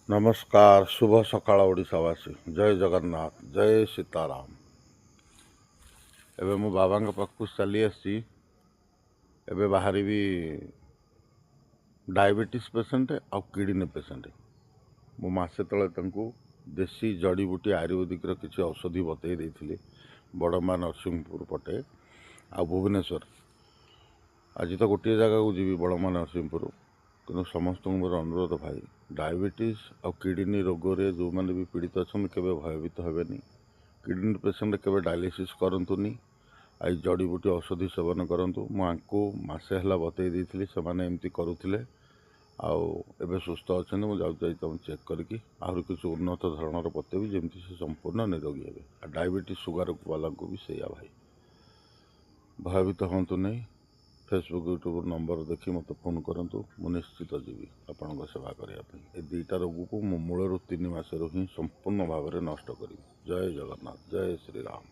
नमस्कार शुभ सकाळ ओडिशावासी जय जगन्नाथ जय सीताराम। एबे मो बाबा पाखु चली आसी एबे बाहरी भी डायबिटीज पेसेंट आ किडनी पेसेंट मो मासे तले तंकु देसी जड़ी बूटी आयुर्वेदिक किसी औषधि बतई देइथिली बड़मा नरसिंहपुर पटे आ भुवनेश्वर। आज तो गोटे जगह को जीवी बड़मा नरसिंहपुर कि समस्त मोर अनुरोध भाई डायबिटीज आ किडनी रोग जो मैंने भी पीड़ित अच्छा केवे भयभीत हेनी। किडनी पेसेंट केवे डायलिसिस करतुनी आई जड़ी बूटी औषधि सेवन करूँ। मुझे मसे है बतई देती से एमती करुले आबे सुस्थ अच्छा मुझे तुम चेक करके आहरी किसी उन्नत धरणर बतेबी जमी से संपूर्ण निरोगी हे। डायबिटीज सुगर वाला को भी सैया भाई भयभीत हूँ नहीं। फेसबुक यूट्यूब नंबर देखी मत फोन करूँ मुझे निश्चित जीवी आपण सेवा करने। ए दुईटा रोग को मो मूलर 3 मास ही संपूर्ण भाव में नष्ट करी। जय जगन्नाथ जय श्रीराम।